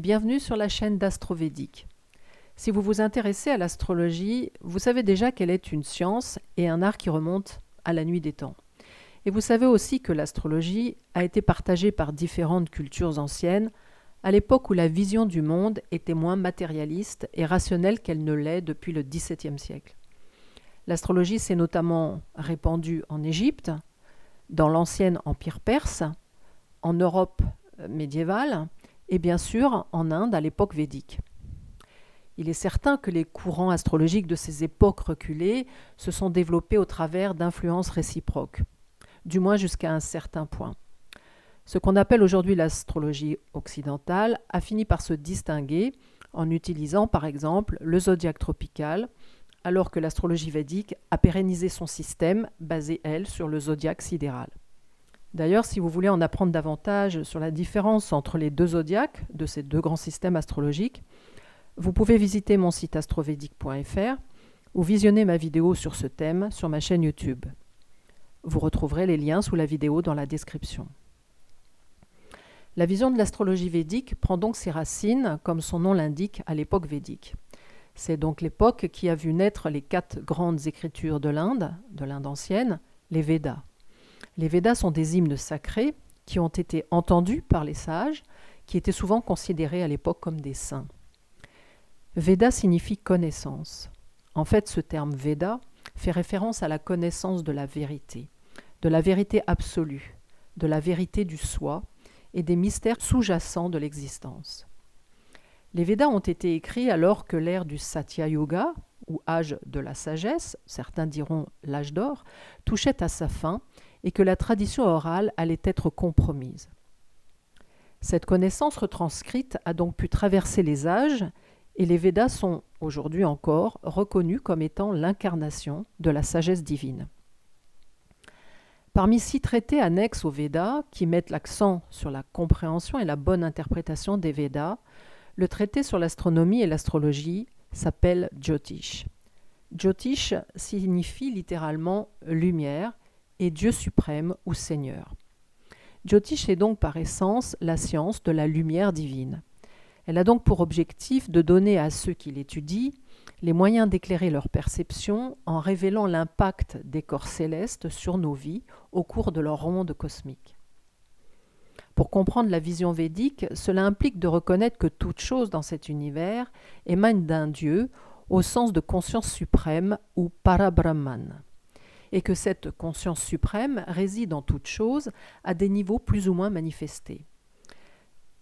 bienvenue sur la chaîne d'Astrovédique. Si vous vous intéressez à l'astrologie, vous savez déjà qu'elle est une science et un art qui remonte à la nuit des temps. Et vous savez aussi que l'astrologie a été partagée par différentes cultures anciennes à l'époque où la vision du monde était moins matérialiste et rationnelle qu'elle ne l'est depuis le XVIIe siècle. L'astrologie s'est notamment répandue en Égypte, dans l'ancien empire perse, en Europe médiévale et bien sûr en Inde à l'époque védique. Il est certain que les courants astrologiques de ces époques reculées se sont développés au travers d'influences réciproques, du moins jusqu'à un certain point. Ce qu'on appelle aujourd'hui l'astrologie occidentale a fini par se distinguer en utilisant par exemple le zodiaque tropical, alors que l'astrologie védique a pérennisé son système basé, elle, sur le zodiaque sidéral. D'ailleurs, si vous voulez en apprendre davantage sur la différence entre les deux zodiaques de ces deux grands systèmes astrologiques, vous pouvez visiter mon site astrovedic.fr ou visionner ma vidéo sur ce thème sur ma chaîne YouTube. Vous retrouverez les liens sous la vidéo dans la description. La vision de l'astrologie védique prend donc ses racines, comme son nom l'indique, à l'époque védique. C'est donc l'époque qui a vu naître les 4 grandes écritures de l'Inde ancienne, les Védas. Les Védas sont des hymnes sacrés qui ont été entendus par les sages, qui étaient souvent considérés à l'époque comme des saints. Veda signifie connaissance. En fait, ce terme Veda fait référence à la connaissance de la vérité absolue, de la vérité du soi et des mystères sous-jacents de l'existence. Les Védas ont été écrits alors que l'ère du Satya Yuga, ou âge de la sagesse, certains diront l'âge d'or, touchait à sa fin et que la tradition orale allait être compromise. Cette connaissance retranscrite a donc pu traverser les âges et les Védas sont, aujourd'hui encore, reconnus comme étant l'incarnation de la sagesse divine. Parmi 6 traités annexes aux Védas qui mettent l'accent sur la compréhension et la bonne interprétation des Védas, le traité sur l'astronomie et l'astrologie s'appelle Jyotish. Jyotish signifie littéralement lumière et Dieu suprême ou Seigneur. Jyotish est donc par essence la science de la lumière divine. Elle a donc pour objectif de donner à ceux qui l'étudient les moyens d'éclairer leur perception en révélant l'impact des corps célestes sur nos vies au cours de leur ronde cosmique. Pour comprendre la vision védique, cela implique de reconnaître que toute chose dans cet univers émane d'un Dieu au sens de conscience suprême ou Parabrahman, et que cette conscience suprême réside en toute chose à des niveaux plus ou moins manifestés.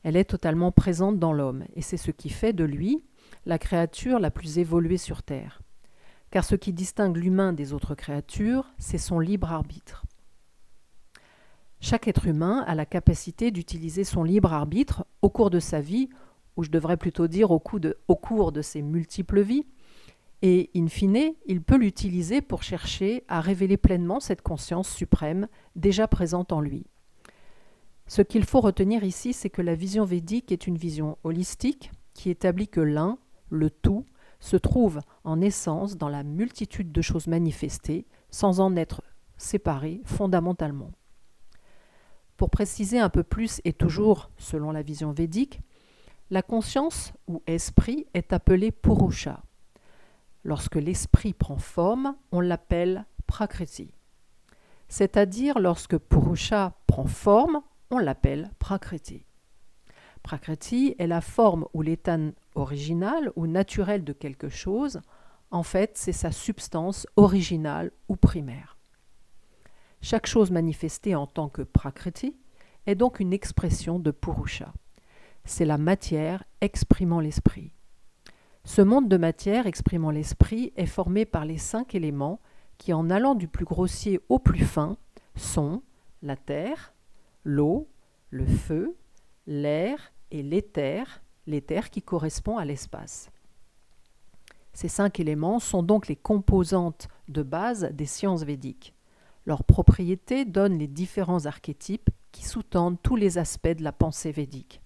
Elle est totalement présente dans l'homme, et c'est ce qui fait de lui la créature la plus évoluée sur Terre. Car ce qui distingue l'humain des autres créatures, c'est son libre arbitre. Chaque être humain a la capacité d'utiliser son libre arbitre au cours de sa vie, ou je devrais plutôt dire au cours de ses multiples vies, et in fine, il peut l'utiliser pour chercher à révéler pleinement cette conscience suprême déjà présente en lui. Ce qu'il faut retenir ici, c'est que la vision védique est une vision holistique qui établit que l'un, le tout, se trouve en essence dans la multitude de choses manifestées sans en être séparé fondamentalement. Pour préciser un peu plus et toujours selon la vision védique, la conscience ou esprit est appelée Purusha. Lorsque l'esprit prend forme, on l'appelle Prakriti. C'est-à-dire lorsque Purusha prend forme, on l'appelle Prakriti. Prakriti est la forme ou l'état original ou naturel de quelque chose. En fait, c'est sa substance originale ou primaire. Chaque chose manifestée en tant que Prakriti est donc une expression de Purusha. C'est la matière exprimant l'esprit. Ce monde de matière exprimant l'esprit est formé par les 5 éléments qui, en allant du plus grossier au plus fin, sont la terre, l'eau, le feu, l'air et l'éther qui correspond à l'espace. Ces 5 éléments sont donc les composantes de base des sciences védiques. Leurs propriétés donnent les différents archétypes qui sous-tendent tous les aspects de la pensée védique.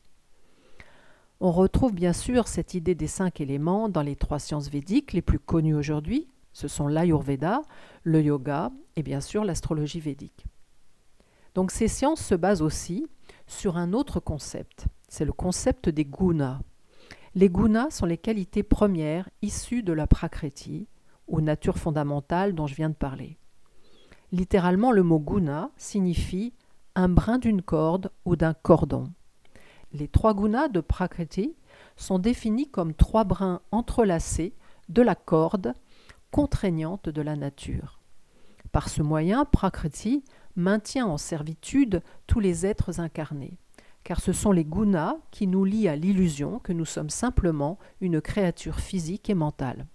On retrouve bien sûr cette idée des 5 éléments dans les 3 sciences védiques les plus connues aujourd'hui. Ce sont l'Ayurveda, le yoga et bien sûr l'astrologie védique. Donc ces sciences se basent aussi sur un autre concept, c'est le concept des gunas, Les gunas sont les qualités premières issues de la prakriti, ou nature fondamentale dont je viens de parler. Littéralement, le mot guna signifie un brin d'une corde ou d'un cordon. Les 3 gunas de prakriti sont définis comme 3 brins entrelacés de la corde contraignante de la nature. Par ce moyen, prakriti maintient en servitude tous les êtres incarnés, car ce sont les gunas qui nous lient à l'illusion que nous sommes simplement une créature physique et mentale.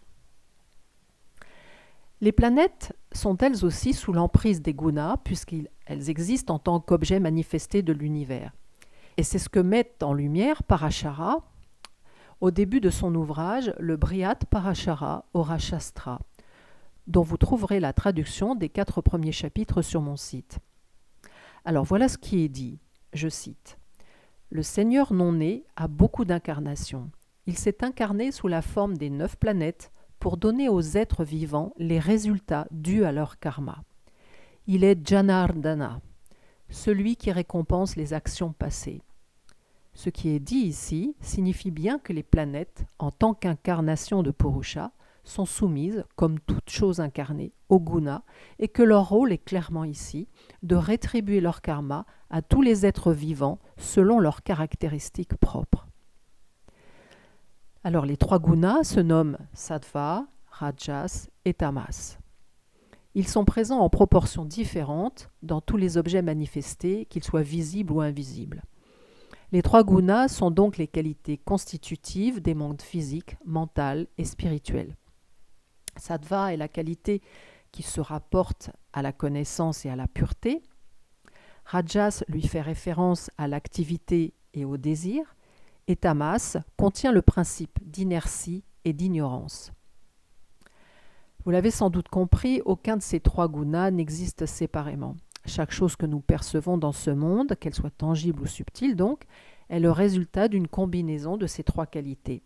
Les planètes sont elles aussi sous l'emprise des gunas, puisqu'elles existent en tant qu'objets manifestés de l'univers. Et c'est ce que met en lumière Parashara au début de son ouvrage, le Brihat Parashara Ora Shastra, dont vous trouverez la traduction des 4 premiers chapitres sur mon site. Alors voilà ce qui est dit, je cite. « Le Seigneur non-né a beaucoup d'incarnations. Il s'est incarné sous la forme des 9 planètes pour donner aux êtres vivants les résultats dus à leur karma. Il est Janardana, celui qui récompense les actions passées. Ce qui est dit ici signifie bien que les planètes, en tant qu'incarnation de Purusha, sont soumises, comme toute chose incarnée, au guna, et que leur rôle est clairement ici de rétribuer leur karma à tous les êtres vivants selon leurs caractéristiques propres. Alors les 3 gunas se nomment sattva, rajas et tamas. Ils sont présents en proportions différentes dans tous les objets manifestés, qu'ils soient visibles ou invisibles. Les 3 gunas sont donc les qualités constitutives des mondes physiques, mental et spirituels. Sattva est la qualité qui se rapporte à la connaissance et à la pureté. Rajas lui fait référence à l'activité et au désir. Et tamas contient le principe d'inertie et d'ignorance. Vous l'avez sans doute compris, aucun de ces 3 gunas n'existe séparément. Chaque chose que nous percevons dans ce monde, qu'elle soit tangible ou subtile donc, est le résultat d'une combinaison de ces 3 qualités.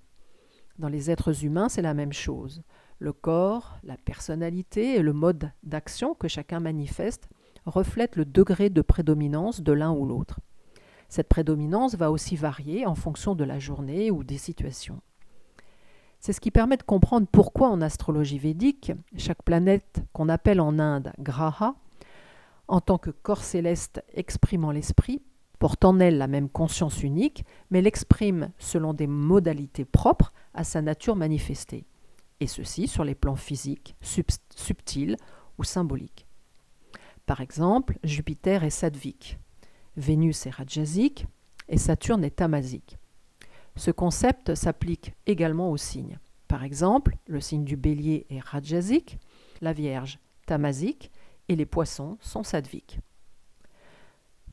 Dans les êtres humains, c'est la même chose. Le corps, la personnalité et le mode d'action que chacun manifeste reflètent le degré de prédominance de l'un ou l'autre. Cette prédominance va aussi varier en fonction de la journée ou des situations. C'est ce qui permet de comprendre pourquoi en astrologie védique, chaque planète qu'on appelle en Inde Graha, en tant que corps céleste exprimant l'esprit, porte en elle la même conscience unique, mais l'exprime selon des modalités propres à sa nature manifestée, et ceci sur les plans physiques, subtils ou symboliques. Par exemple, Jupiter est sattvique, Vénus est rajasique et Saturne est tamasique. Ce concept s'applique également aux signes. Par exemple, le signe du Bélier est rajasique, la Vierge tamasique et les Poissons sont sattviques.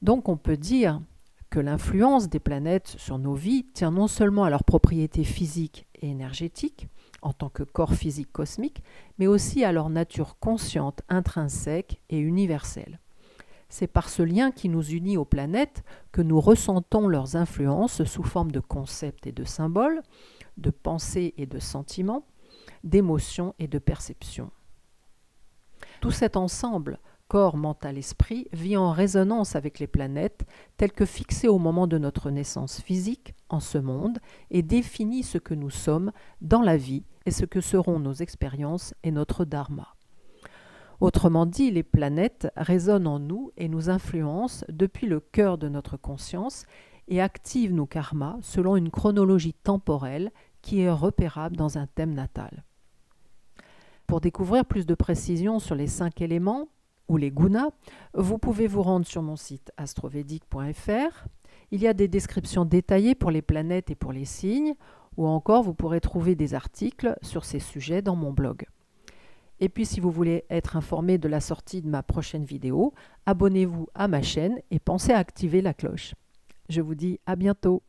Donc on peut dire que l'influence des planètes sur nos vies tient non seulement à leurs propriétés physiques et énergétiques, en tant que corps physique cosmique, mais aussi à leur nature consciente, intrinsèque et universelle. C'est par ce lien qui nous unit aux planètes que nous ressentons leurs influences sous forme de concepts et de symboles, de pensées et de sentiments, d'émotions et de perceptions. Tout cet ensemble, corps, mental, esprit, vit en résonance avec les planètes telles que fixées au moment de notre naissance physique en ce monde et définit ce que nous sommes dans la vie et ce que seront nos expériences et notre dharma. Autrement dit, les planètes résonnent en nous et nous influencent depuis le cœur de notre conscience et activent nos karmas selon une chronologie temporelle qui est repérable dans un thème natal. Pour découvrir plus de précisions sur les 5 éléments, ou les gunas, vous pouvez vous rendre sur mon site astrovedic.fr. Il y a des descriptions détaillées pour les planètes et pour les signes, ou encore vous pourrez trouver des articles sur ces sujets dans mon blog. Et puis si vous voulez être informé de la sortie de ma prochaine vidéo, abonnez-vous à ma chaîne et pensez à activer la cloche. Je vous dis à bientôt.